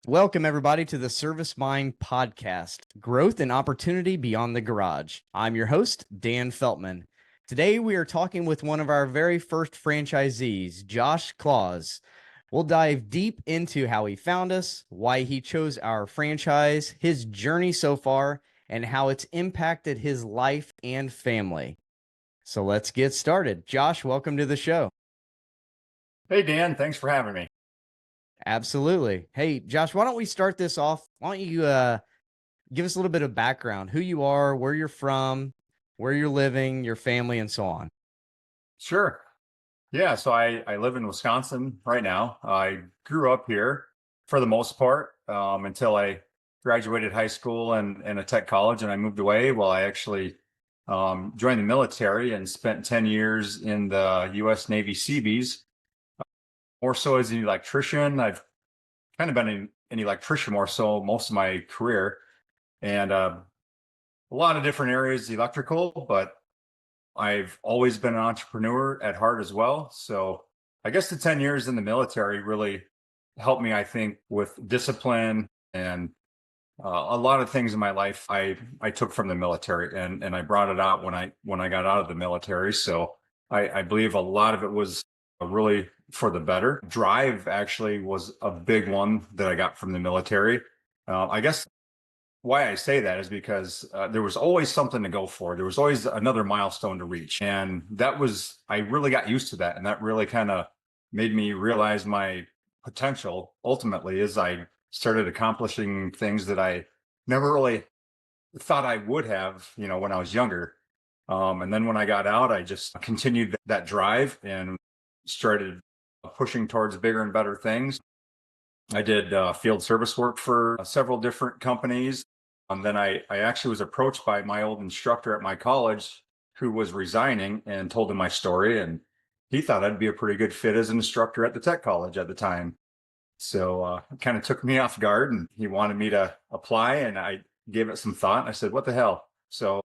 Welcome, everybody, to the Service Mind Podcast, Growth and Opportunity Beyond the Garage. I'm your host, Dan Feltman. Today, we are talking with one of our very first franchisees, Josh Claus. We'll dive deep into how he found us, why he chose our franchise, his journey so far, and how it's impacted his life and family. So let's get started. Josh, welcome to the show. Hey, Dan, thanks for having me. Absolutely. Hey, Josh, why don't we start this off? Why don't you give us a little bit of background, who you are, where you're from, where you're living, your family, and so on. Sure. Yeah, so I live in Wisconsin right now. I grew up here for the most part until I graduated high school and a tech college, and I moved away. Well, I actually joined the military and spent 10 years in the U.S. Navy Seabees, more so as an electrician. I've kind of been an electrician more so most of my career, and a lot of different areas electrical, but I've always been an entrepreneur at heart as well. So I guess the 10 years in the military really helped me, I think, with discipline and a lot of things in my life I took from the military and I brought it out when I got out of the military. So I believe a lot of it was really for the better. Drive actually was a big one that I got from the military. I guess why I say that is because there was always something to go for. There was always another milestone to reach. And I really got used to that. And that really kind of made me realize my potential ultimately as I started accomplishing things that I never really thought I would have, when I was younger. And then when I got out, I just continued that drive and started pushing towards bigger and better things. I did field service work for several different companies. And then I actually was approached by my old instructor at my college who was resigning and told him my story. And he thought I'd be a pretty good fit as an instructor at the tech college at the time. So it kind of took me off guard and he wanted me to apply. And I gave it some thought. And I said, what the hell? So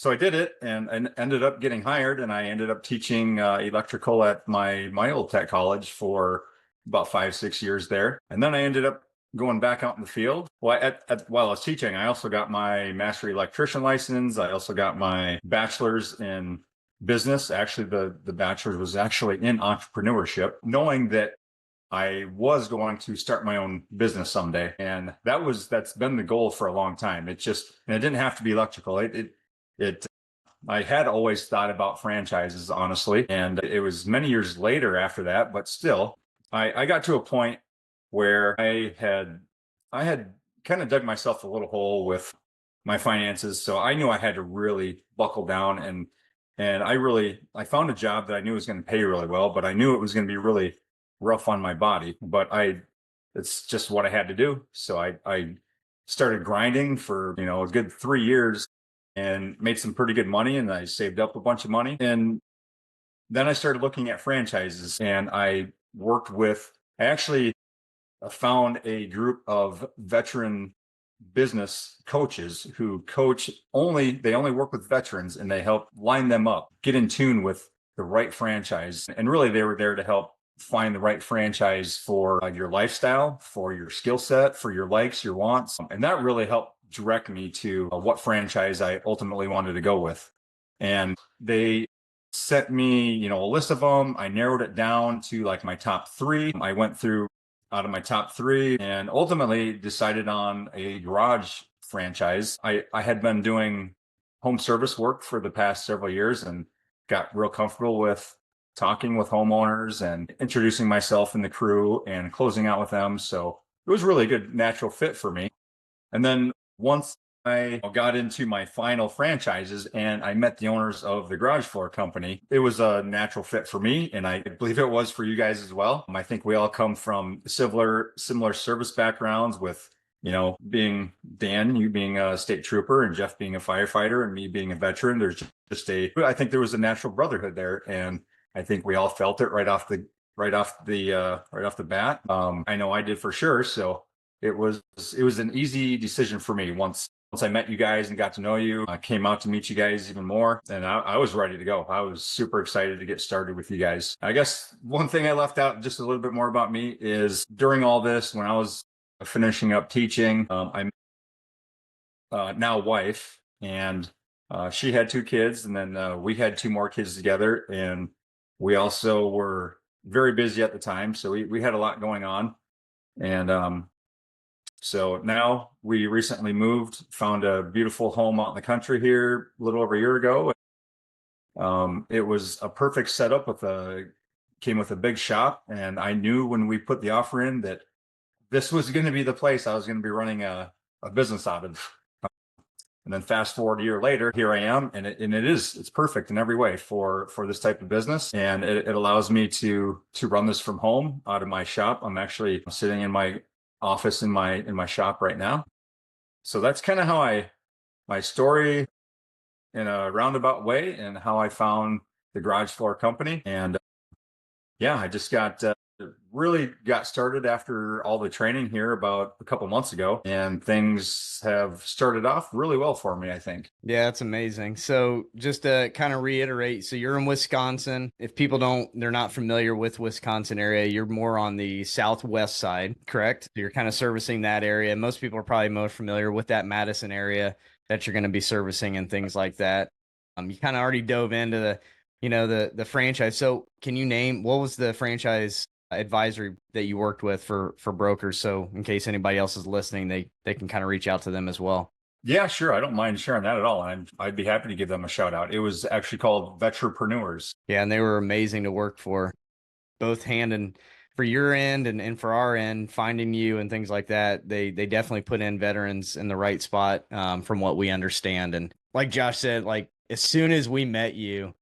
I did it and ended up getting hired. And I ended up teaching electrical at my old tech college for about 5, 6 years there. And then I ended up going back out in the field. Well, while I was teaching, I also got my master electrician license. I also got my bachelor's in business. Actually, the bachelor's was actually in entrepreneurship, knowing that I was going to start my own business someday. And that's been the goal for a long time. And it didn't have to be electrical. I had always thought about franchises, honestly. And it was many years later after that, but still, I got to a point where I had kind of dug myself a little hole with my finances. So I knew I had to really buckle down and I found a job that I knew was going to pay really well, but I knew it was going to be really rough on my body. But it's just what I had to do. So I started grinding for, a good 3 years and made some pretty good money, and I saved up a bunch of money. And then I started looking at franchises and I actually found a group of veteran business coaches who they only work with veterans and they help line them up, get in tune with the right franchise. And really, they were there to help find the right franchise for your lifestyle, for your skill set, for your likes, your wants. And that really helped direct me to what franchise I ultimately wanted to go with. And they sent me, a list of them. I narrowed it down to like my top three. I went through out of my top three and ultimately decided on a garage franchise. I had been doing home service work for the past several years and got real comfortable with talking with homeowners and introducing myself in the crew and closing out with them. So it was really a good natural fit for me. And then once I got into my final franchises and I met the owners of the garage floor company, it was a natural fit for me. And I believe it was for you guys as well. I think we all come from similar service backgrounds with, being Dan, you being a state trooper and Jeff being a firefighter and me being a veteran. I think there was a natural brotherhood there. And I think we all felt it right off the bat. I know I did for sure. So it was an easy decision for me once I met you guys and got to know you. I came out to meet you guys even more, and I was ready to go. I was super excited to get started with you guys. I guess one thing I left out just a little bit more about me is during all this, when I was finishing up teaching. I'm now wife, and she had two kids, and then we had two more kids together, and we also were very busy at the time, so we had a lot going on, and so now we recently moved, found a beautiful home out in the country here a little over a year ago. It was a perfect setup came with a big shop, and I knew when we put the offer in that this was going to be the place I was going to be running a business out of. And then fast forward a year later, here I am, and it's perfect in every way for this type of business, and it allows me to run this from home out of my shop. I'm actually sitting in my office in my shop right now. So that's kind of how my story in a roundabout way, and how I found the garage floor company. And yeah, I just really got started after all the training here about a couple months ago, and things have started off really well for me, I think. Yeah, that's amazing. So just to kind of reiterate, so you're in Wisconsin. If people they're not familiar with Wisconsin area, you're more on the southwest side, correct? So you're kind of servicing that area. Most people are probably most familiar with that Madison area that you're going to be servicing and things like that. You kind of already dove into the franchise. So can you name what was the franchise advisory that you worked with for brokers? So in case anybody else is listening, they can kind of reach out to them as well. Yeah, sure. I don't mind sharing that at all. I'd be happy to give them a shout out. It was actually called Vetrepreneurs. Yeah, and they were amazing to work for, both hand and for your end and for our end, finding you and things like that. They definitely put in veterans in the right spot, from what we understand. And like Josh said, like as soon as we met you,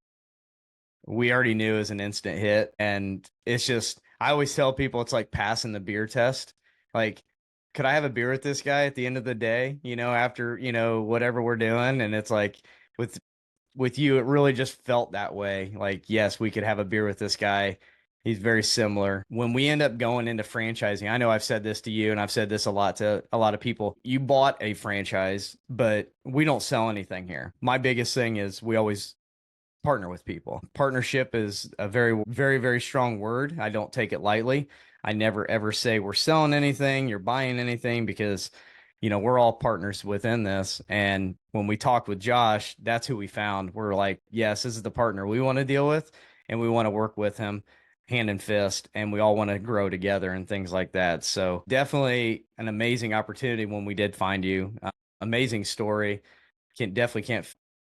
we already knew it was an instant hit. And it's just, I always tell people it's like passing the beer test. Like, could I have a beer with this guy at the end of the day, after, whatever we're doing? And it's like with you, it really just felt that way. Like, yes, we could have a beer with this guy. He's very similar. When we end up going into franchising, I know I've said this to you and I've said this a lot to a lot of people. You bought a franchise, but we don't sell anything here. My biggest thing is we always partner with people. Partnership is a very, very, very strong word. I don't take it lightly. I never ever say we're selling anything, you're buying anything, because we're all partners within this. And when we talked with Josh, that's who we found. We're like, yes, this is the partner we want to deal with, and we want to work with him hand and fist, and we all want to grow together and things like that. So definitely an amazing opportunity when we did find you. Amazing story. Can't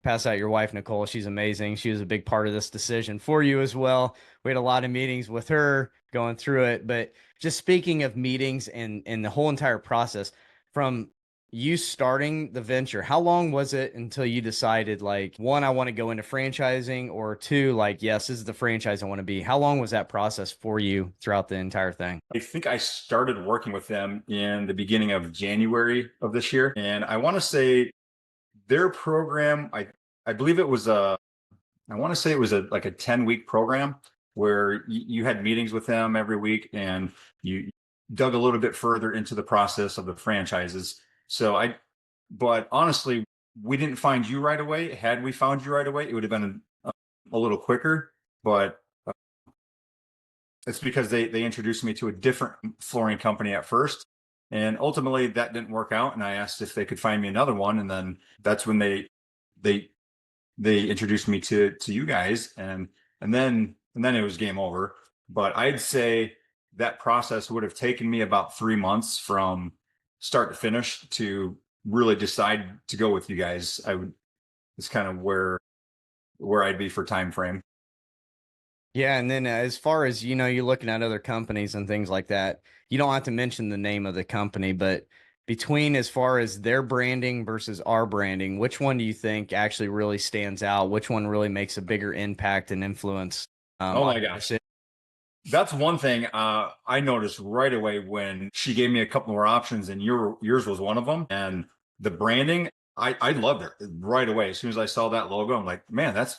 pass out your wife, Nicole. She's amazing. She was a big part of this decision for you as well. We had a lot of meetings with her going through it. But just speaking of meetings and the whole entire process, from you starting the venture, how long was it until you decided, like, one, I want to go into franchising, or two, like, yes, this is the franchise I want to be? How long was that process for you throughout the entire thing? I think I started working with them in the beginning of January of this year. And I want to say their program, I believe it was I want to say it was like a 10-week program where you had meetings with them every week, and you dug a little bit further into the process of the franchises. But honestly, we didn't find you right away. Had we found you right away, it would have been a little quicker. But it's because they introduced me to a different flooring company at first. And ultimately that didn't work out. And I asked if they could find me another one. And then that's when they introduced me to you guys, and then it was game over. But I'd say that process would have taken me about 3 months from start to finish to really decide to go with you guys. It's kind of where I'd be for time frame. Yeah, and then as far as you're looking at other companies and things like that, you don't have to mention the name of the company, but between as far as their branding versus our branding, which one do you think actually really stands out? Which one really makes a bigger impact and influence Oh on my your gosh. decision? That's one thing I noticed right away when she gave me a couple more options, and yours was one of them. And the branding, I loved it right away. As soon as I saw that logo, I'm like, man, that's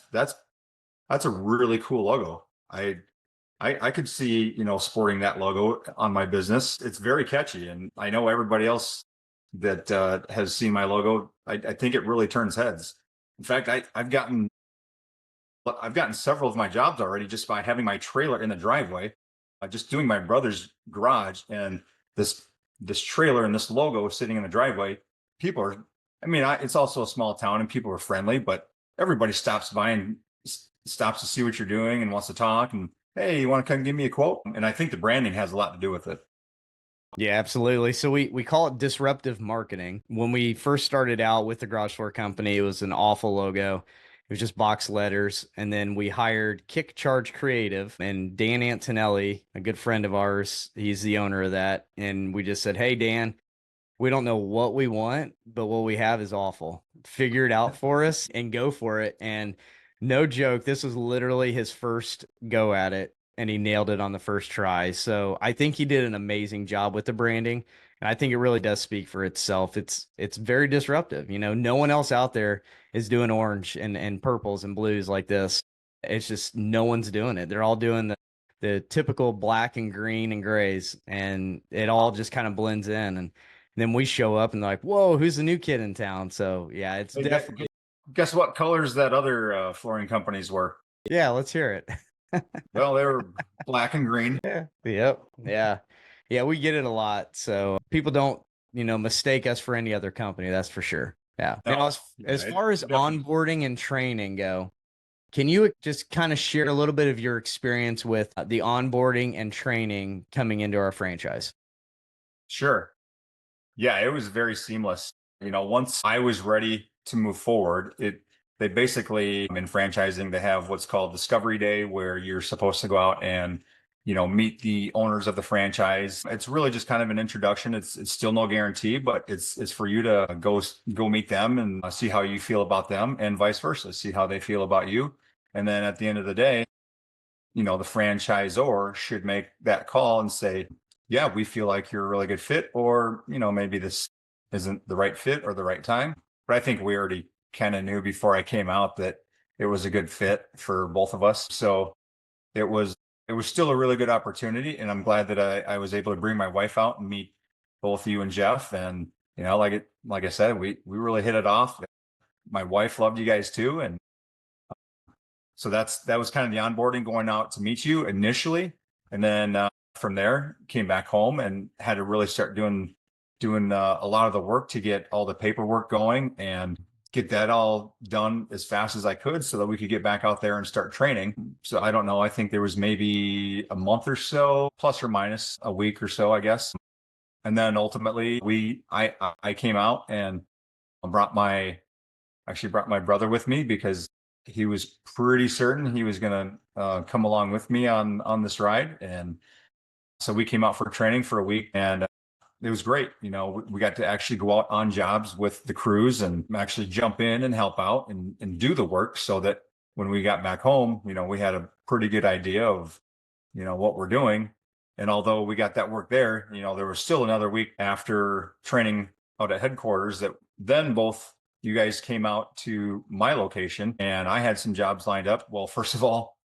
a really cool logo. I could see, sporting that logo on my business. It's very catchy. And I know everybody else that has seen my logo, I think it really turns heads. In fact, I've gotten several of my jobs already just by having my trailer in the driveway, just doing my brother's garage. And this this trailer and this logo sitting in the driveway. People are, I mean, it's also a small town and people are friendly, but everybody stops by and stops to see what you're doing and wants to talk. And hey, you want to come give me a quote? And I think the branding has a lot to do with it. Yeah, absolutely. So we call it disruptive marketing. When we first started out with the garage door company, it was an awful logo. It was just box letters. And then we hired Kick Charge Creative and Dan Antonelli, a good friend of ours. He's the owner of that. And we just said, "Hey, Dan, we don't know what we want, but what we have is awful. Figure it out for us and go for it." And no joke, this was literally his first go at it, and he nailed it on the first try. So I think he did an amazing job with the branding, and I think it really does speak for itself. It's very disruptive. No one else out there is doing orange and purples and blues like this. It's just no one's doing it. They're all doing the typical black and green and grays, and it all just kind of blends in. And then we show up and they're like, "Whoa, who's the new kid in town?" So yeah, it's Hey, definitely. guess what colors that other flooring companies were? Yeah, let's hear it. Well, they were black and green. Yeah. Yep. Yeah. Yeah, we get it a lot. So people don't, mistake us for any other company, that's for sure. Yeah. Now, No, as yeah, far as definitely. onboarding and training go, can you just kind of share a little bit of your experience with the onboarding and training coming into our franchise? Sure. Yeah, it was very seamless. Once I was ready to move forward, they basically in franchising they have what's called Discovery Day, where you're supposed to go out and meet the owners of the franchise. It's really just kind of an introduction. It's still no guarantee, but it's for you to go meet them and see how you feel about them, and vice versa, see how they feel about you. And then at the end of the day, the franchisor should make that call and say, yeah, we feel like you're a really good fit, or, maybe this isn't the right fit or the right time. But I think we already kind of knew before I came out that it was a good fit for both of us. So it was, it was still a really good opportunity. And I'm glad that I was able to bring my wife out and meet both you and Jeff. And, like I said, we really hit it off. My wife loved you guys too. And so that was kind of the onboarding, going out to meet you initially, and then from there came back home and had to really start doing a lot of the work to get all the paperwork going and get that all done as fast as I could so that we could get back out there and start training. So I don't know. I think there was maybe a month or so, plus or minus a week or so, I guess. And then ultimately I came out and brought my actually brought my brother with me because he was pretty certain he was going to come along with me on this ride. And so we came out for training for a week, and it was great. We got to actually go out on jobs with the crews and actually jump in and help out and do the work, so that when we got back home, we had a pretty good idea of, what we're doing. And although we got that work there, there was still another week after training out at headquarters that then both you guys came out to my location, and I had some jobs lined up. Well, first of all,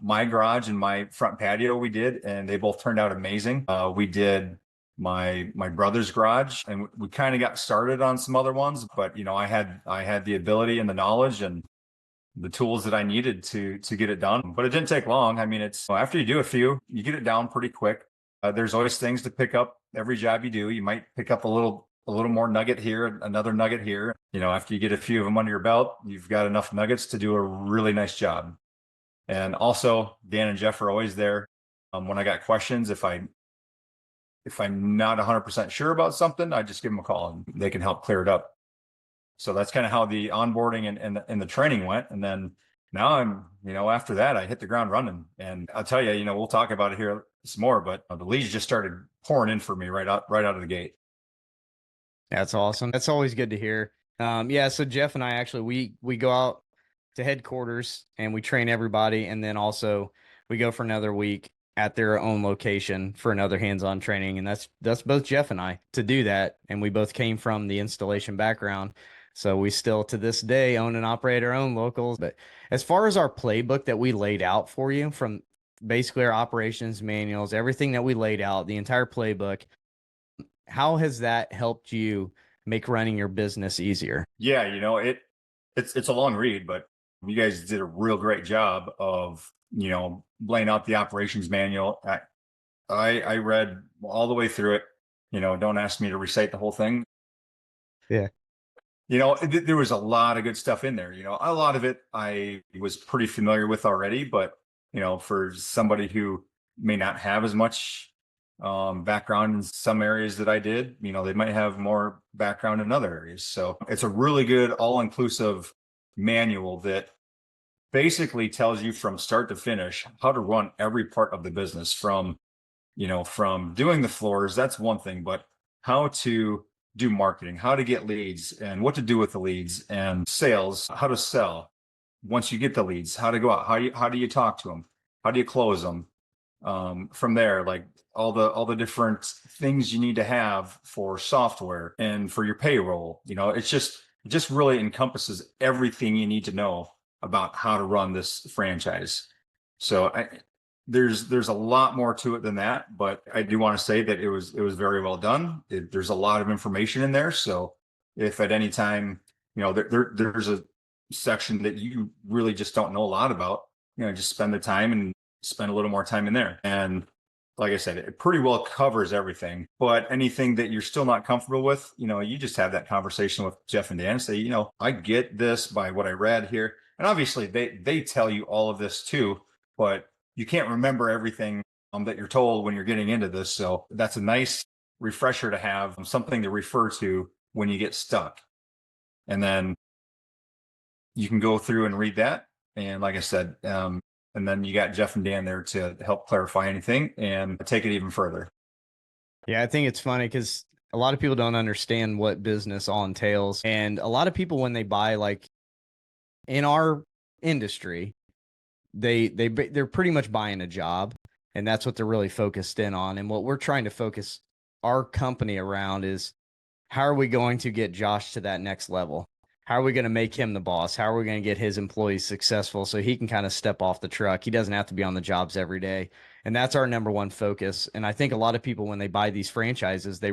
my garage and my front patio we did, and they both turned out amazing. We did my brother's garage, and we kind of got started on some other ones, but I had the ability and the knowledge and the tools that I needed to get it done. But it didn't take long. I mean, it's after you do a few, you get it down pretty quick. There's always things to pick up every job you do. You might pick up a little more nugget here, another nugget here. After you get a few of them under your belt, you've got enough nuggets to do a really nice job. And also, Dan and Jeff are always there when I got questions. If I'm not 100% sure about something, I just give them a call and they can help clear it up. So that's kind of how the onboarding and the training went. And then now after that, I hit the ground running. And I'll tell you, we'll talk about it here some more, but the leads just started pouring in for me right out of the gate. That's awesome. That's always good to hear. Yeah, so Jeff and I actually we go out to headquarters and we train everybody, and then also we go for another week at their own location for another hands-on training, and that's both Jeff and I to do that, and we both came from the installation background. So we still to this day own and operate our own locals. But as far as our playbook that we laid out for you, from basically our operations manuals, everything that we laid out, the entire playbook, how has that helped you make running your business easier? Yeah, it's a long read, but you guys did a real great job of, laying out the operations manual. I read all the way through it. don't ask me to recite the whole thing. Yeah. There was a lot of good stuff in there. A lot of it I was pretty familiar with already, but for somebody who may not have as much background in some areas that I did, they might have more background in other areas. So it's a really good all-inclusive manual that basically tells you from start to finish how to run every part of the business, from doing the floors, that's one thing, but how to do marketing, how to get leads and what to do with the leads, and sales, how to sell once you get the leads, how to go out, how do you talk to them, how do you close them, from there, like all the different things you need to have for software and for your payroll. It just really encompasses everything you need to know about how to run this franchise. So there's a lot more to it than that, but I do want to say that it was very well done. There's a lot of information in there. So if at any time, there's a section that you really just don't know a lot about, just spend the time and spend a little more time in there. And like I said, it pretty well covers everything. But anything that you're still not comfortable with, you just have that conversation with Jeff and Dan. Say, I get this by what I read here. And obviously they tell you all of this too, but you can't remember everything that you're told when you're getting into this. So that's a nice refresher to have, something to refer to when you get stuck. And then you can go through and read that. And like I said, and then you got Jeff and Dan there to help clarify anything and take it even further. Yeah, I think it's funny because a lot of people don't understand what business all entails. And a lot of people, when they buy, like in our industry, they're pretty much buying a job, and that's what they're really focused in on. And what we're trying to focus our company around is, how are we going to get Josh to that next level? How are we going to make him the boss? How are we going to get his employees successful so he can kind of step off the truck? He doesn't have to be on the jobs every day. And that's our number one focus. And I think a lot of people, when they buy these franchises, they're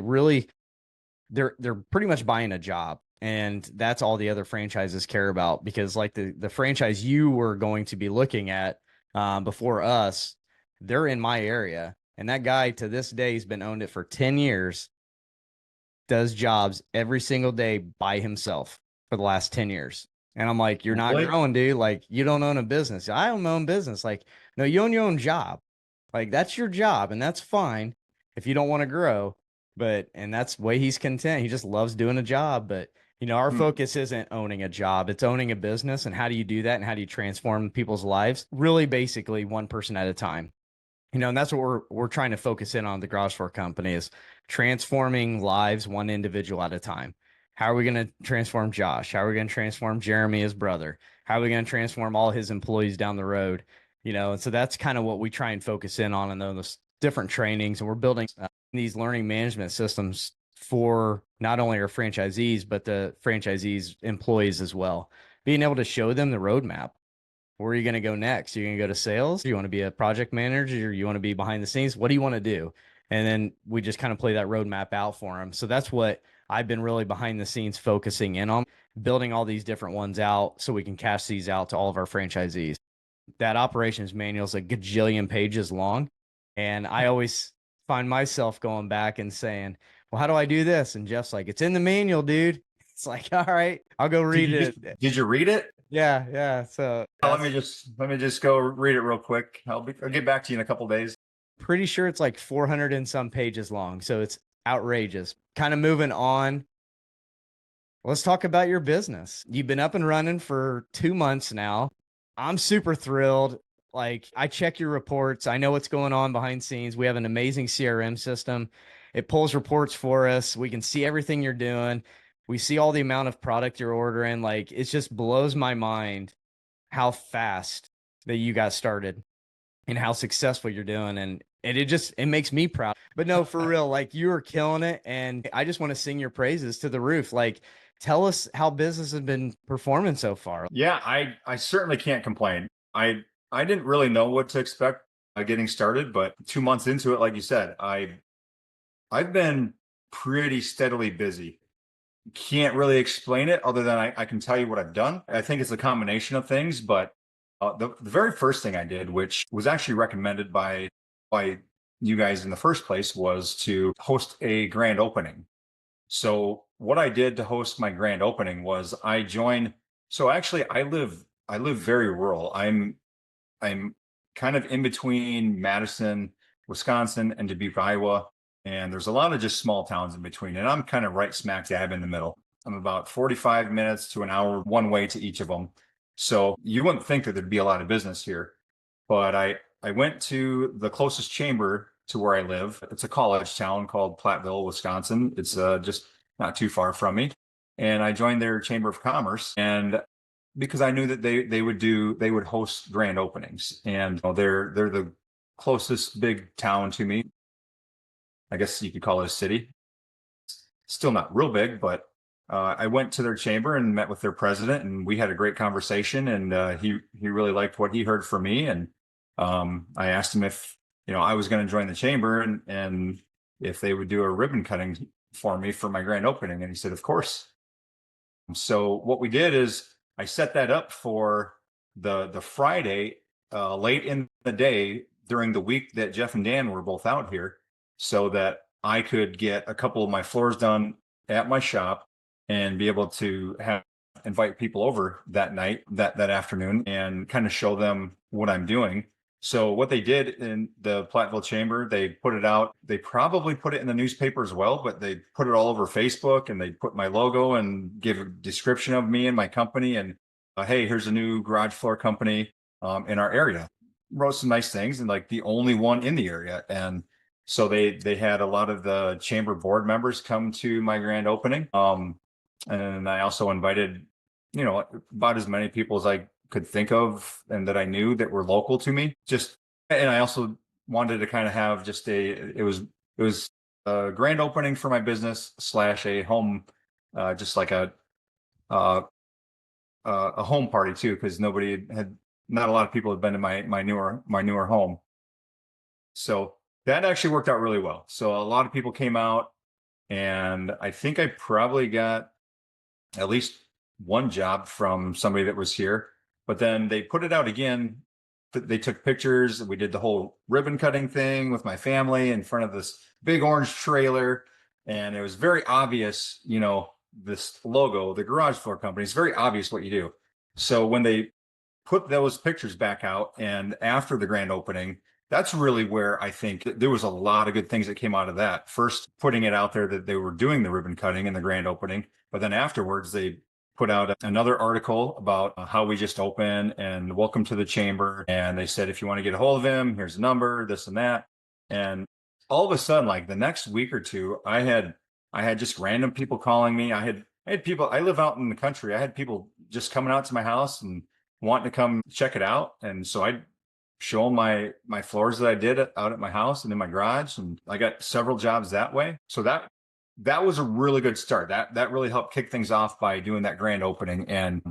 pretty much buying a job. And that's all the other franchises care about, because like the franchise you were going to be looking at before us, they're in my area. And that guy to this day has been owned it for 10 years, does jobs every single day by himself for the last 10 years. And I'm like, you're not Really? growing, dude. Like, you don't own a business. I own my own business. Like, no, you own your own job. Like, that's your job, and that's fine if you don't want to grow. And that's the way he's content. He just loves doing a job. But, our Hmm. focus isn't owning a job, it's owning a business. And how do you do that? And how do you transform people's lives? Really, basically, one person at a time. And that's what we're trying to focus in on the Garage Floor Company, is transforming lives one individual at a time. How are we going to transform Josh? How are we going to transform Jeremy, his brother? How are we going to transform all his employees down the road? And so that's kind of what we try and focus in on in those different trainings. And we're building these learning management systems for not only our franchisees, but the franchisees' employees as well. Being able to show them the roadmap. Where are you going to go next? You're going to go to sales? You want to be a project manager? Or you want to be behind the scenes? What do you want to do? And then we just kind of play that roadmap out for them. So that's what I've been really behind the scenes focusing in on, building all these different ones out so we can cash these out to all of our franchisees. That operations manual is a gajillion pages long. And I always find myself going back and saying, well, how do I do this? And Jeff's like, it's in the manual, dude. It's like, all right, I'll go read it. Did you read it? Yeah, yeah. So Let me just go read it real quick. I'll get back to you in a couple days. pretty sure it's like 400 and some pages long. So it's outrageous. Kind of moving on. Let's talk about your business. You've been up and running for 2 months now. I'm super thrilled. Like, I check your reports. I know what's going on behind scenes. We have an amazing CRM system. It pulls reports for us. We can see everything you're doing. We see all the amount of product you're ordering. Like, it just blows my mind how fast that you got started and how successful you're doing. And it makes me proud. But no, for real, like, you are killing it. And I just want to sing your praises to the roof. Like, tell us how business has been performing so far. Yeah, I certainly can't complain. I didn't really know what to expect getting started, but 2 months into it, like you said, I've been pretty steadily busy. Can't really explain it other than I can tell you what I've done. I think it's a combination of things, but the very first thing I did, which was actually recommended by you guys in the first place was to host a grand opening. So what I did to host my grand opening was I joined. So actually, I live very rural. I'm kind of in between Madison, Wisconsin, and Dubuque, Iowa. And there's a lot of just small towns in between. And I'm kind of right smack dab in the middle. I'm about 45 minutes to an hour one way to each of them. So you wouldn't think that there'd be a lot of business here. But I went to the closest chamber to where I live. It's a college town called Platteville, Wisconsin. It's just not too far from me. And I joined their chamber of commerce. And because I knew that they would host grand openings, and they're the closest big town to me. I guess you could call it a city. Still not real big, but I went to their chamber and met with their president, and we had a great conversation. And he really liked what he heard from me, and I asked him if I was going to join the chamber, and if they would do a ribbon cutting for me for my grand opening, and he said, of course. So what we did is I set that up for the Friday late in the day during the week that Jeff and Dan were both out here, so that I could get a couple of my floors done at my shop and be able to invite people over that night, that afternoon, and kind of show them what I'm doing. So what they did in the Platteville Chamber, they put it out. They probably put it in the newspaper as well, but they put it all over Facebook, and they put my logo and give a description of me and my company. And hey, here's a new garage floor company in our area. Wrote some nice things, and like the only one in the area. And so they had a lot of the chamber board members come to my grand opening. And I also invited, about as many people as I could think of and that I knew that were local to me. And I also wanted to kind of have it was a grand opening for my business / a home, just like a home party too, because not a lot of people had been to my newer home. So that actually worked out really well. So a lot of people came out, and I think I probably got at least one job from somebody that was here. But then they put it out again. They took pictures. We did the whole ribbon cutting thing with my family in front of this big orange trailer. And it was very obvious, this logo, the garage floor company, it's very obvious what you do. So when they put those pictures back out, and after the grand opening, that's really where I think there was a lot of good things that came out of that. First, putting it out there that they were doing the ribbon cutting in the grand opening, but then afterwards they put out another article about how we just opened and welcome to the chamber. And they said, if you want to get a hold of him, here's the number, this and that. And all of a sudden, like the next week or two, I had just random people calling me. I had people, I live out in the country. I had people just coming out to my house and wanting to come check it out. And so I show them my floors that I did out at my house and in my garage. And I got several jobs that way. So that was a really good start. That really helped kick things off by doing that grand opening. And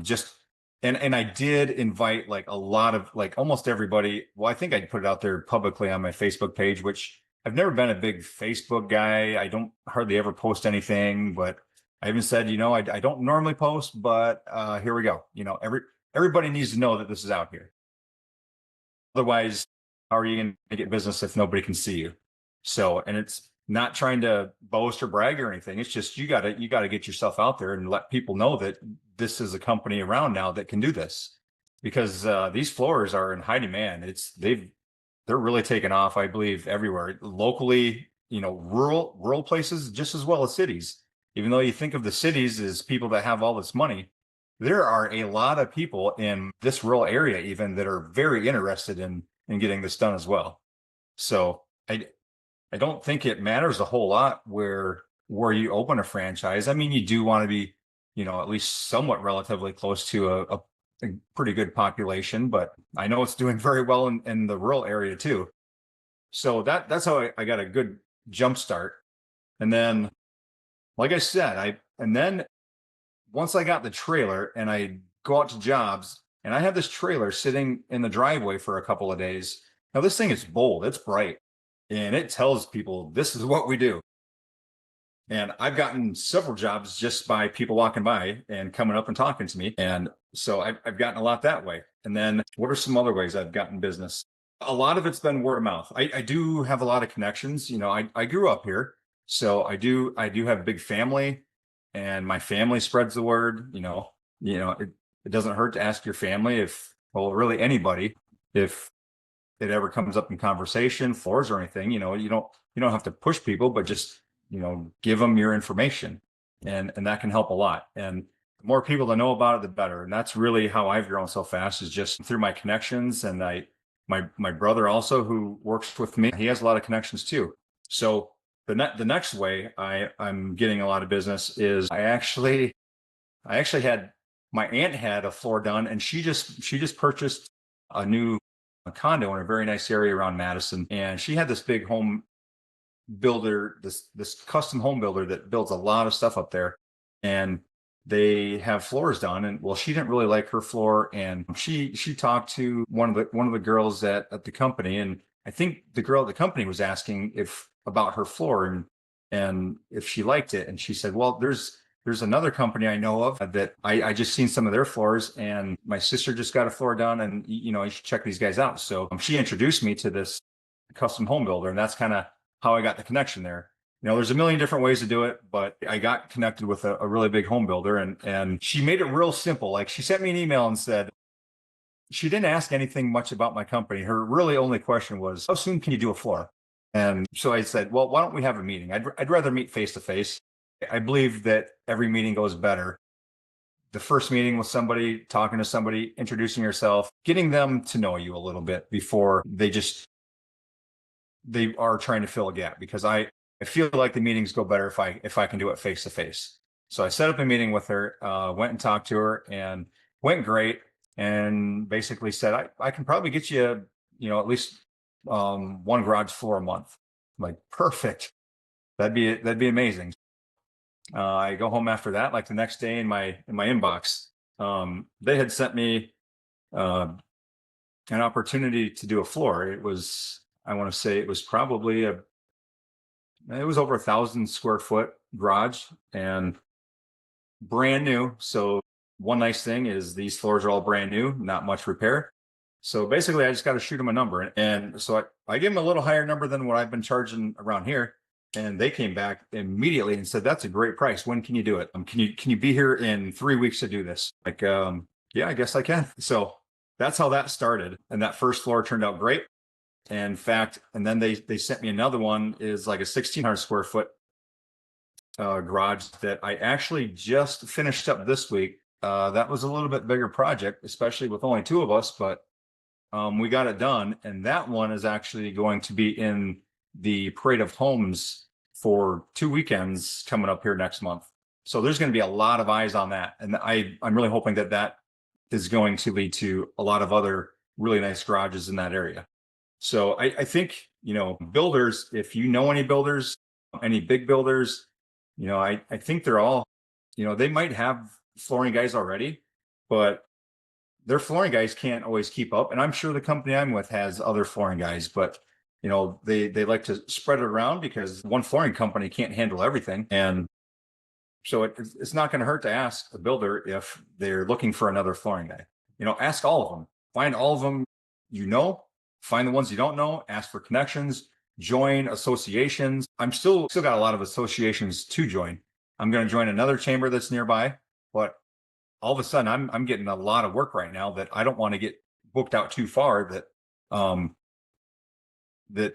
I did invite like a lot of, like almost everybody. Well, I think I put it out there publicly on my Facebook page, which I've never been a big Facebook guy. I don't hardly ever post anything, but I even said, I don't normally post, but here we go. Everybody needs to know that this is out here. Otherwise, how are you going to get business if nobody can see you? So, and it's not trying to boast or brag or anything. It's just you gotta get yourself out there and let people know that this is a company around now that can do this, because these floors are in high demand. They're really taking off, I believe, everywhere locally. Rural places just as well as cities. Even though you think of the cities as people that have all this money, there are a lot of people in this rural area even that are very interested in getting this done as well. So I don't think it matters a whole lot where you open a franchise. I mean, you do want to be, at least somewhat relatively close to a pretty good population, but I know it's doing very well in the rural area too. So that's how I got a good jump start. And then, like I said, and then once I got the trailer and I go out to jobs, and I have this trailer sitting in the driveway for a couple of days. Now this thing is bold, it's bright, and it tells people this is what we do. And I've gotten several jobs just by people walking by and coming up and talking to me. And so I've gotten a lot that way. And then what are some other ways I've gotten business? A lot of it's been word of mouth. I do have a lot of connections. I grew up here, so I do have a big family, and my family spreads the word. It doesn't hurt to ask your family if, well, really anybody, if it ever comes up in conversation, floors or anything. You don't have to push people, but just give them your information, and that can help a lot. And the more people that know about it, the better. And that's really how I've grown so fast, is just through my connections. And my brother also, who works with me, he has a lot of connections too. So the next way I'm getting a lot of business is I actually had my aunt had a floor done, and she just purchased a new condo in a very nice area around Madison, and she had this big home builder, this custom home builder that builds a lot of stuff up there, and they have floors done. And well, she didn't really like her floor, and she talked to one of the girls at the company, and I think the girl at the company was asking if about her floor, and if she liked it, and she said, well, there's another company I know of that I just seen some of their floors, and my sister just got a floor done, and you should check these guys out. So she introduced me to this custom home builder, and that's kind of how I got the connection there. There's a million different ways to do it, but I got connected with a really big home builder, and she made it real simple. Like, she sent me an email and said, she didn't ask anything much about my company. Her really only question was, how soon can you do a floor? And so I said, well, why don't we have a meeting? I'd rather meet face to face. I believe that every meeting goes better. The first meeting with somebody, talking to somebody, introducing yourself, getting them to know you a little bit before they are trying to fill a gap, because I feel like the meetings go better if I can do it face to face. So I set up a meeting with her, went and talked to her, and went great. And basically said, I can probably get you, at least one garage floor a month. I'm like, perfect. That'd be amazing. I go home after that, like the next day, in my inbox, they had sent me an opportunity to do a floor. I want to say it was probably it was over 1,000 square foot garage, and brand new. So one nice thing is these floors are all brand new, not much repair. So basically I just got to shoot them a number. And so I gave them a little higher number than what I've been charging around here. And they came back immediately and said, that's a great price. When can you do it? Can you be here in 3 weeks to do this? Like, yeah, I guess I can. So that's how that started. And that first floor turned out great. And in fact, and then they sent me another one, is like a 1,600 square foot garage that I actually just finished up this week. That was a little bit bigger project, especially with only two of us, but we got it done. And that one is actually going to be in the Parade of Homes for 2 weekends coming up here next month. So there's going to be a lot of eyes on that. And I'm really hoping that is going to lead to a lot of other really nice garages in that area. So I think, builders, if you know any builders, any big builders, I think they're all, they might have flooring guys already, but their flooring guys can't always keep up. And I'm sure the company I'm with has other flooring guys, but they like to spread it around, because one flooring company can't handle everything. And so it's not going to hurt to ask a builder if they're looking for another flooring guy. Ask all of them, find all of them, find the ones you don't know, ask for connections, join associations. I'm still got a lot of associations to join. I'm going to join another chamber that's nearby, but all of a sudden I'm getting a lot of work right now that I don't want to get booked out too far, that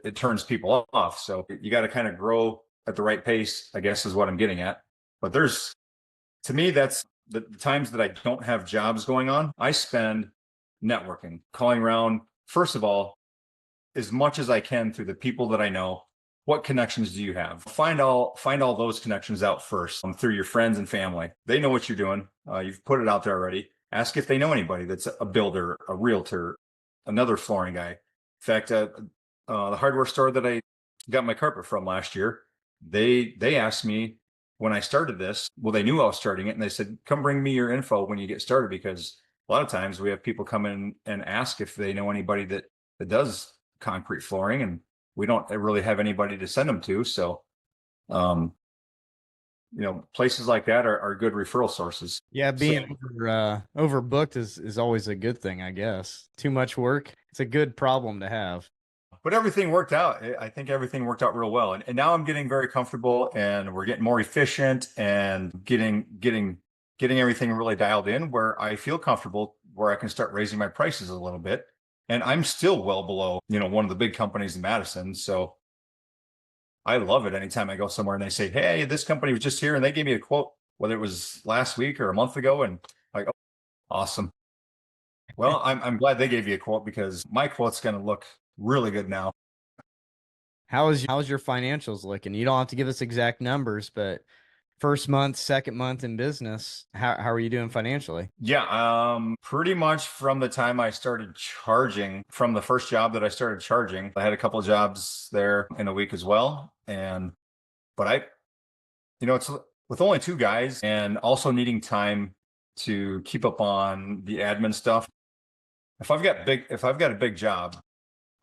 it turns people off. So you got to kind of grow at the right pace, I guess, is what I'm getting at. But to me, that's the times that I don't have jobs going on, I spend networking, calling around, first of all, as much as I can through the people that I know. What connections do you have? Find all those connections out first, through your friends and family. They know what you're doing. You've put it out there already. Ask if they know anybody that's a builder, a realtor, another flooring guy. In fact, the hardware store that I got my carpet from last year, they asked me when I started this, well, they knew I was starting it, and they said, come bring me your info when you get started, because a lot of times we have people come in and ask if they know anybody that does concrete flooring, and we don't really have anybody to send them to. So places like that are good referral sources. Yeah, So, being overbooked is always a good thing, I guess. Too much work, it's a good problem to have. but everything worked out. I think everything worked out real well. And now I'm getting very comfortable and we're getting more efficient and getting everything really dialed in where I feel comfortable where I can start raising my prices a little bit. And I'm still well below, one of the big companies in Madison. So I love it anytime I go somewhere and they say, "Hey, this company was just here and they gave me a quote, whether it was last week or a month ago." And like, oh, awesome. Well, I'm glad they gave you a quote because my quote's going to look really good now. How's your financials looking? You don't have to give us exact numbers, but first month, second month in business, how are you doing financially? Yeah, pretty much from the time I started charging, from the first job that I started charging, I had a couple of jobs there in a week as well. But it's with only two guys and also needing time to keep up on the admin stuff. If I've got a big job,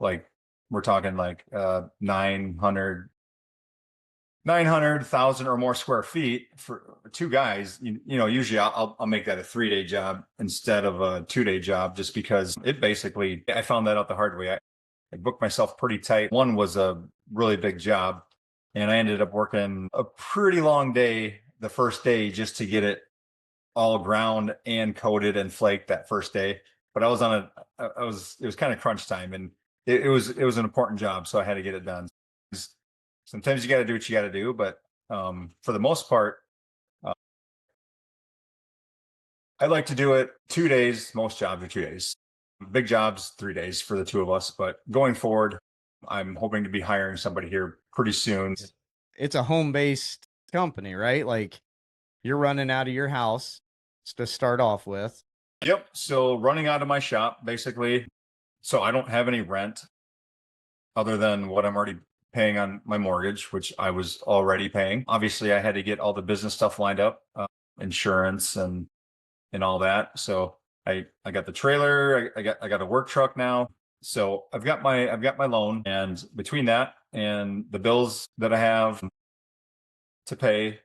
like we're talking like 900,000 or more square feet for two guys, usually I'll make that a 3-day job instead of a 2-day job, just because I found that out the hard way. I booked myself pretty tight. One was a really big job and I ended up working a pretty long day the first day just to get it all ground and coated and flaked that first day. But it was kind of crunch time and it was an important job. So I had to get it done. Sometimes you got to do what you got to do, but for the most part, uh, I like to do it 2 days. Most jobs are 2 days. Big jobs, 3 days for the two of us. But going forward, I'm hoping to be hiring somebody here pretty soon. It's a home-based company, right? Like you're running out of your house to start off with. Yep. So running out of my shop, basically. So I don't have any rent other than what I'm already paying on my mortgage, which I was already paying. Obviously, I had to get all the business stuff lined up, insurance and all that. So I got the trailer. I got a work truck now. So I've got my loan, and between that and the bills that I have to pay,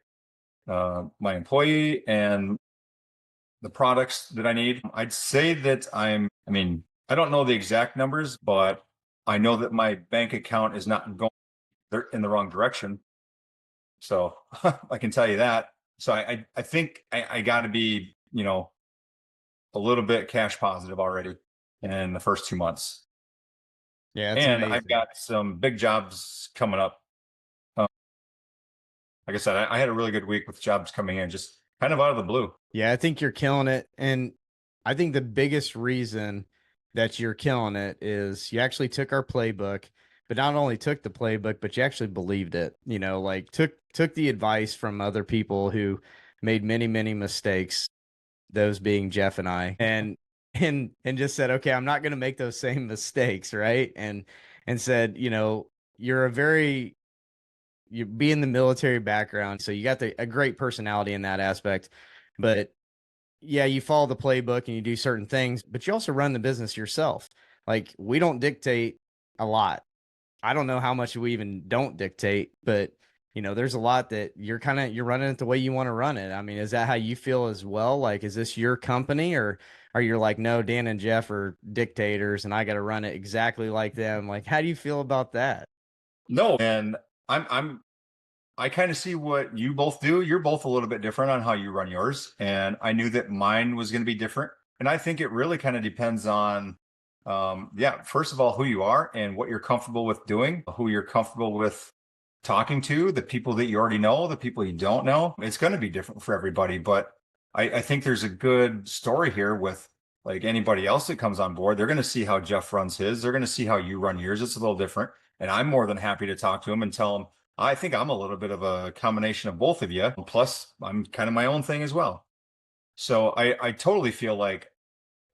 my employee and the products that I need, I'd say that I mean, I don't know the exact numbers, but I know that my bank account is not going in the wrong direction. So I can tell you that. So I think I got to be, a little bit cash positive already in the first 2 months. Yeah, it's And I've amazing. got some big jobs coming up. Uh, like I said, I had a really good week with jobs coming in just kind of out of the blue. Yeah, I think you're killing it. And I think the biggest reason that you're killing it is you actually took our playbook, but not only took the playbook, but you actually believed it. Like took the advice from other people who made many, many mistakes, those being Jeff and I, and just said, okay, I'm not going to make those same mistakes, right? And said, you're you be in the military background, so you got a great personality in that aspect, but yeah, you follow the playbook and you do certain things, but you also run the business yourself. Like we don't dictate a lot. I don't know how much we even don't dictate, but there's a lot that you're running it the way you want to run it. I mean, is that how you feel as well? Like, is this your company, or are you like, no, Dan and Jeff are dictators and I got to run it exactly like them? Like, how do you feel about that? No, and I kind of see what you both do. You're both a little bit different on how you run yours. And I knew that mine was going to be different. And I think it really kind of depends on, yeah, first of all, who you are and what you're comfortable with doing, who you're comfortable with talking to, the people that you already know, the people you don't know. It's going to be different for everybody. But I think there's a good story here with like anybody else that comes on board. They're going to see how Jeff runs his. They're going to see how you run yours. It's a little different. And I'm more than happy to talk to him and tell him, I think I'm a little bit of a combination of both of you. Plus, I'm kind of my own thing as well. So I totally feel like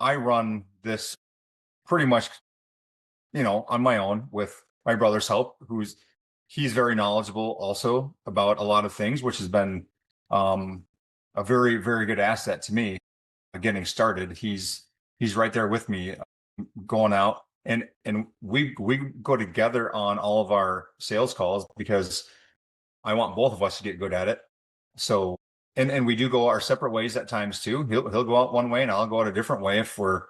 I run this pretty much, on my own with my brother's help, he's very knowledgeable also about a lot of things, which has been a very, very good asset to me getting started. He's right there with me going out and we go together on all of our sales calls because I want both of us to get good at it. So, and we do go our separate ways at times too. He'll go out one way and I'll go out a different way if we're,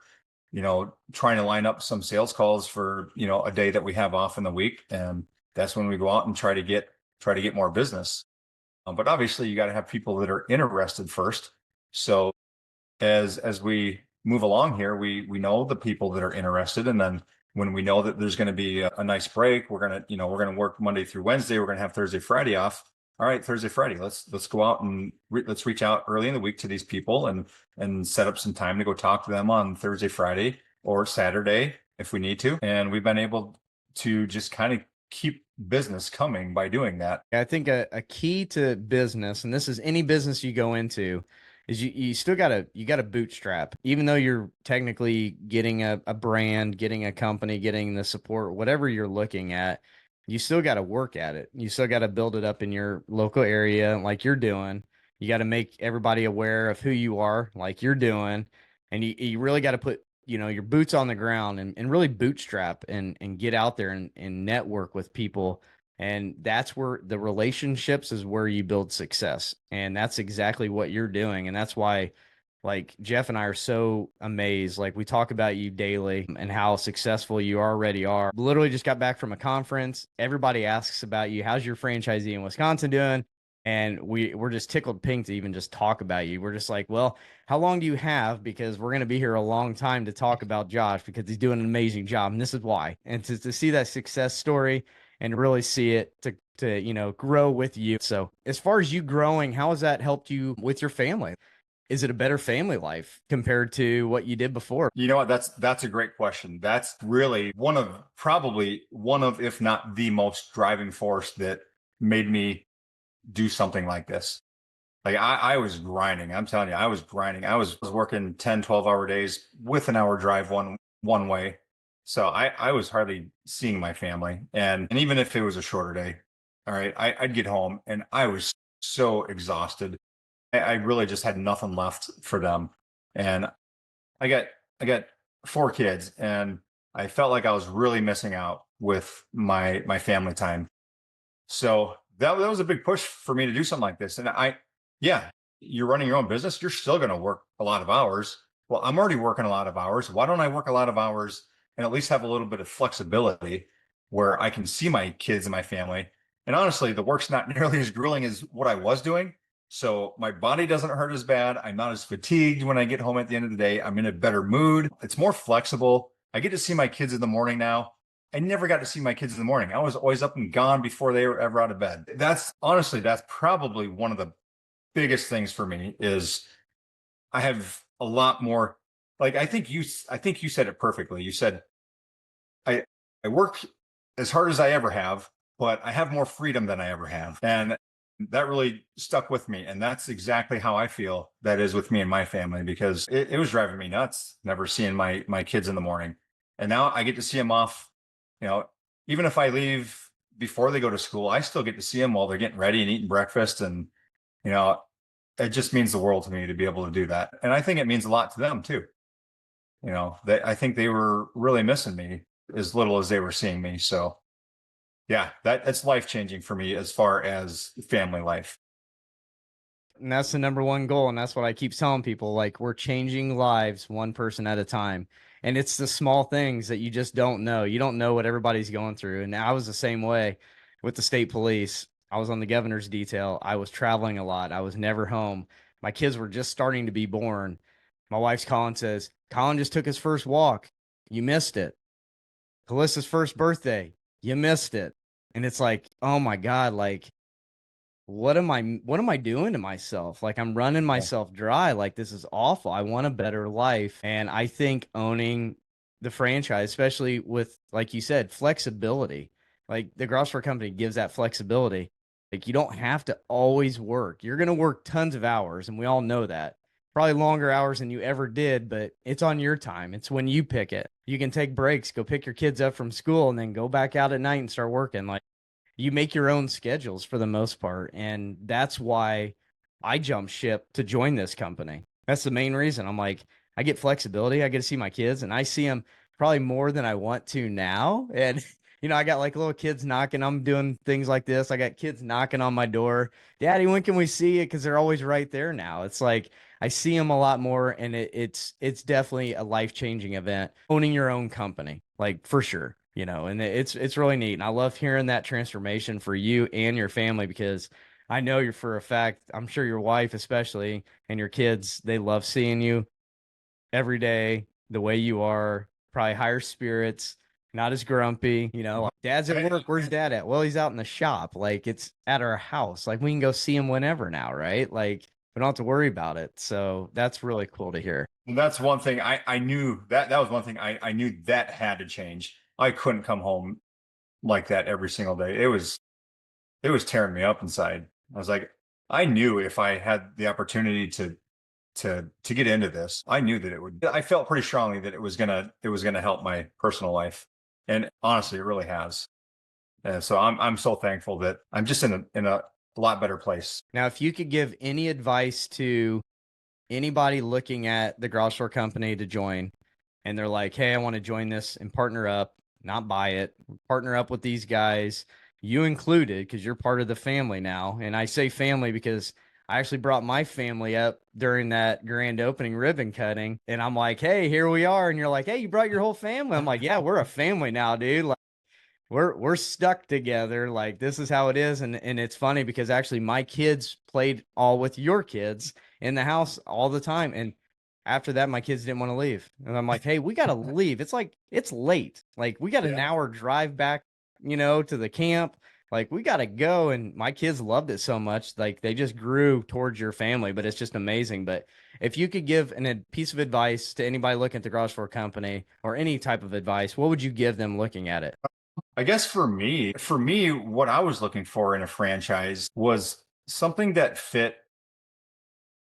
trying to line up some sales calls for, a day that we have off in the week. And that's when we go out and try to get more business. But obviously you got to have people that are interested first. So as we move along here, we know the people that are interested, and then when we know that there's going to be a nice break, we're gonna work Monday through Wednesday. We're gonna have Thursday, Friday off. All right, Thursday, Friday. Let's go out and let's reach out early in the week to these people and set up some time to go talk to them on Thursday, Friday, or Saturday if we need to. And we've been able to just kind of keep business coming by doing that. I think a key to business, and this is any business you go into, is you still gotta bootstrap. Even though you're technically getting a brand, getting a company, getting the support, whatever you're looking at, you still gotta work at it. You still gotta build it up in your local area like you're doing. You gotta make everybody aware of who you are, like you're doing. And you really gotta put, your boots on the ground and really bootstrap and get out there and network with people. And that's where the relationships is where you build success. And that's exactly what you're doing. And that's why, like, Jeff and I are so amazed. Like, we talk about you daily and how successful you already are. Literally just got back from a conference. Everybody asks about you. How's your franchisee in Wisconsin doing? And we're just tickled pink to even just talk about you. We're just like, well, how long do you have? Because we're going to be here a long time to talk about Josh because he's doing an amazing job. And this is why. And to see that success story and really see it to grow with you. So as far as you growing, how has that helped you with your family? Is it a better family life compared to what you did before? You know what? That's a great question. That's really probably one of, if not the most driving force that made me do something like this. Like I was grinding. I'm telling you, I was grinding. I was working 10, 12-hour days with an hour drive one way. So I was hardly seeing my family. And even if it was a shorter day, all right, I'd get home and I was so exhausted. I really just had nothing left for them. And I got 4 kids, and I felt like I was really missing out with my family time. So that was a big push for me to do something like this. And yeah, you're running your own business. You're still going to work a lot of hours. Well, I'm already working a lot of hours. Why don't I work a lot of hours and at least have a little bit of flexibility where I can see my kids and my family? And honestly, the work's not nearly as grueling as what I was doing. So my body doesn't hurt as bad. I'm not as fatigued when I get home at the end of the day. I'm in a better mood. It's more flexible. I get to see my kids in the morning now. I never got to see my kids in the morning. I was always up and gone before they were ever out of bed. That's probably one of the biggest things for me is I have a lot more, like, I think you said it perfectly. You said, I, I work as hard as I ever have, but I have more freedom than I ever have. And that really stuck with me. And that's exactly how I feel that is with me and my family, because it was driving me nuts, never seeing my kids in the morning. And now I get to see them off, you know, even if I leave before they go to school, I still get to see them while they're getting ready and eating breakfast. And, you know, it just means the world to me to be able to do that. And I think it means a lot to them too. I think they were really missing me as little as they were seeing me. So yeah, that's life changing for me as far as family life. And that's the number one goal. And that's what I keep telling people. Like, we're changing lives one person at a time. And it's the small things that you just don't know. You don't know what everybody's going through. And I was the same way with the state police. I was on the governor's detail. I was traveling a lot. I was never home. My kids were just starting to be born. My wife's calling, says, Colin just took his first walk. You missed it. Callissa's first birthday. You missed it. And it's like, oh my God, like, what am I doing to myself? Like, I'm running myself dry. Like, this is awful. I want a better life. And I think owning the franchise, especially with, like you said, flexibility, like the garage store company gives that flexibility. Like, you don't have to always work. You're going to work tons of hours, and we all know that. Probably longer hours than you ever did, but it's on your time. It's when you pick it. You can take breaks, go pick your kids up from school, and then go back out at night and start working. Like, you make your own schedules for the most part. And that's why I jumped ship to join this company. That's the main reason. I'm like, I get flexibility. I get to see my kids, and I see them probably more than I want to now. And I got like little kids knocking. I'm doing things like this. I got kids knocking on my door. Daddy, when can we see it? Because they're always right there now. It's like I see them a lot more, and it's definitely a life-changing event. Owning your own company, like for sure, and it's really neat. And I love hearing that transformation for you and your family because I know you're for a fact, I'm sure your wife especially and your kids, they love seeing you every day the way you are, probably higher spirits, not as grumpy. Like, Dad's at work. Where's dad at? Well, he's out in the shop. Like, it's at our house. Like, we can go see him whenever now, right? Like, we don't have to worry about it. So that's really cool to hear. And that's one thing I knew that was one thing I knew that had to change. I couldn't come home like that every single day. It was tearing me up inside. I was like, I knew if I had the opportunity to get into this, I knew that it would. I felt pretty strongly that it was gonna help my personal life, and honestly, it really has. And so I'm so thankful that I'm just in a lot better place. Now, if you could give any advice to anybody looking at the garage door company to join, and they're like, hey, I want to join this and partner up, not buy it, partner up with these guys, you included, because you're part of the family now. And I say family because I actually brought my family up during that grand opening ribbon cutting. And I'm like, hey, here we are. And you're like, hey, you brought your whole family. I'm like, yeah, we're a family now, dude. Like, we're stuck together. Like, this is how it is. And it's funny because actually my kids played all with your kids in the house all the time. And after that, my kids didn't want to leave. And I'm like, hey, we got to leave. It's like, it's late. Like, we got an hour drive back, to the camp. Like, we got to go. And my kids loved it so much. Like, they just grew towards your family, but it's just amazing. But if you could give a piece of advice to anybody looking at the garage door company or any type of advice, what would you give them looking at it? I guess for me, what I was looking for in a franchise was something that fit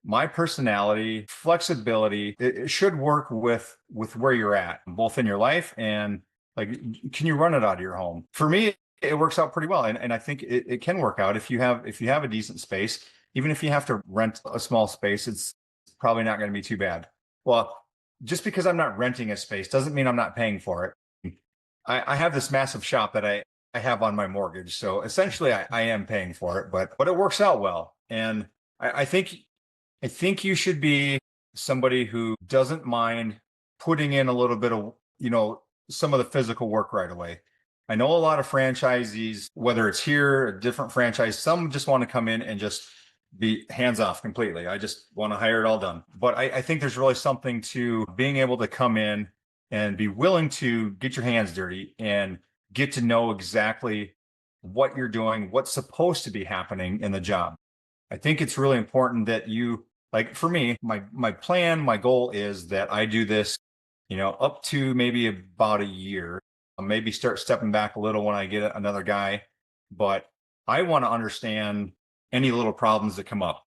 my personality, flexibility. It should work with where you're at, both in your life and like, can you run it out of your home? For me, it works out pretty well, and I think it can work out if you have a decent space. Even if you have to rent a small space, it's probably not going to be too bad. Well, just because I'm not renting a space doesn't mean I'm not paying for it. I have this massive shop that I have on my mortgage. So essentially I am paying for it, but it works out well. And I think you should be somebody who doesn't mind putting in a little bit of, some of the physical work right away. I know a lot of franchisees, whether it's here, a different franchise, some just want to come in and just be hands off completely. I just want to hire it all done. But I think there's really something to being able to come in and be willing to get your hands dirty and get to know exactly what you're doing, what's supposed to be happening in the job. I think it's really important that you, like for me, my plan, my goal is that I do this, up to maybe about a year. I'll maybe start stepping back a little when I get another guy, but I want to understand any little problems that come up,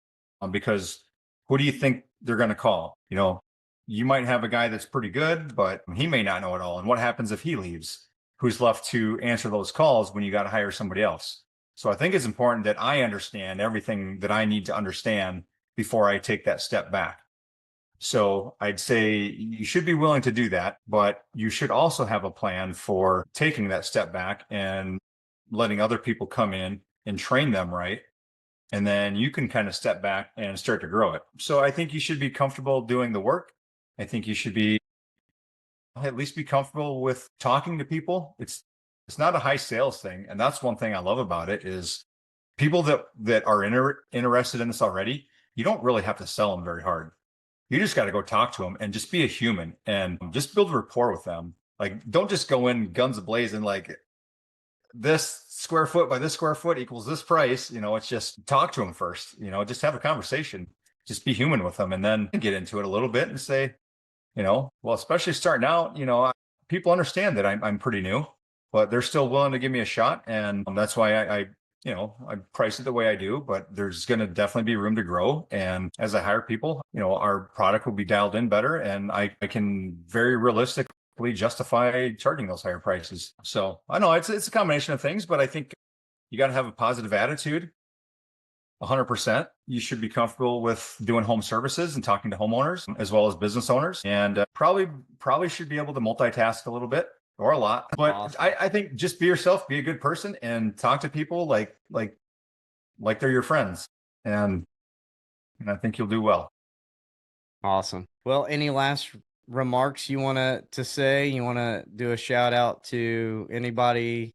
because who do you think they're going to call? You might have a guy that's pretty good, but he may not know it all. And what happens if he leaves? Who's left to answer those calls when you got to hire somebody else? So I think it's important that I understand everything that I need to understand before I take that step back. So I'd say you should be willing to do that, but you should also have a plan for taking that step back and letting other people come in and train them right. And then you can kind of step back and start to grow it. So I think you should be comfortable doing the work. I think you should be at least be comfortable with talking to people. It's not a high sales thing, and that's one thing I love about it is people that are interested in this already. You don't really have to sell them very hard. You just got to go talk to them and just be a human and just build rapport with them. Like, don't just go in guns a-blazing like this square foot by this square foot equals this price. It's just talk to them first. Just have a conversation. Just be human with them, and then get into it a little bit and say, well, especially starting out, people understand that I'm pretty new, but they're still willing to give me a shot. And that's why I price it the way I do, but there's going to definitely be room to grow. And as I hire people, our product will be dialed in better, and I can very realistically justify charging those higher prices. So I know it's a combination of things, but I think you got to have a positive attitude. 100%. You should be comfortable with doing home services and talking to homeowners as well as business owners, and probably should be able to multitask a little bit. or a lot. But Awesome. I think just be yourself, be a good person, and talk to people like they're your friends, and I think you'll do well. Awesome. Well, any last remarks you want to say? You want to do a shout out to anybody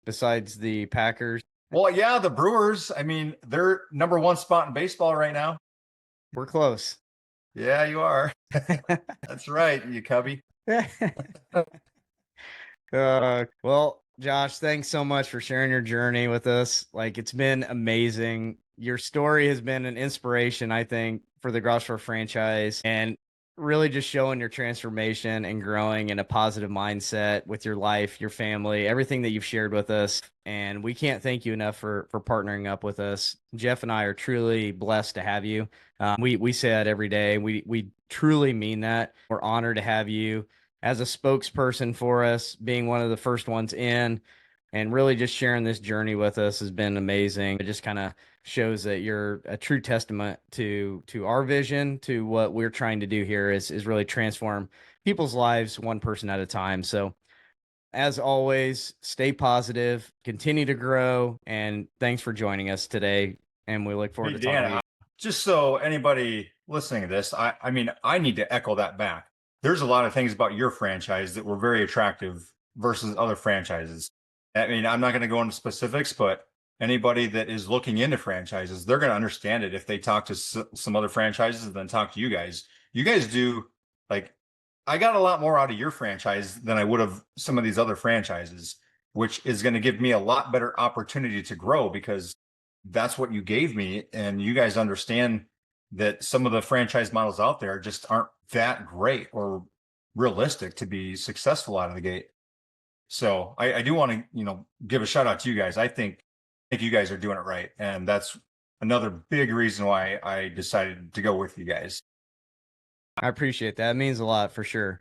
besides the Packers? Well, yeah, the Brewers. I mean, they're number one spot in baseball right now. We're close. Yeah, you are. That's right, you cubby. Well, Josh, thanks so much for sharing your journey with us. Like, it's been amazing. Your story has been an inspiration, I think, for the Garage Door franchise, and really just showing your transformation and growing in a positive mindset with your life, your family, everything that you've shared with us. And we can't thank you enough for partnering up with us. Jeff and I are truly blessed to have you. We say that every day. We truly mean that. We're honored to have you as a spokesperson for us, being one of the first ones in, and really just sharing this journey with us has been amazing. It just kind of shows that you're a true testament to our vision, to what we're trying to do here is really transform people's lives one person at a time. So as always, stay positive, continue to grow, and thanks for joining us today. And we look forward Hey, to talking to Dan, you. just so anybody listening to this, I mean, I need to echo that back. There's a lot of things about your franchise that were very attractive versus other franchises. I mean, I'm not going to go into specifics, but anybody that is looking into franchises, they're going to understand it if they talk to some other franchises and then talk to you guys. You guys do like, I got a lot more out of your franchise than I would have some of these other franchises, which is going to give me a lot better opportunity to grow because that's what you gave me. And you guys understand that some of the franchise models out there just aren't that great or realistic to be successful out of the gate. So I do want to, give a shout out to you guys. I think you guys are doing it right. And that's another big reason why I decided to go with you guys. I appreciate that. It means a lot for sure.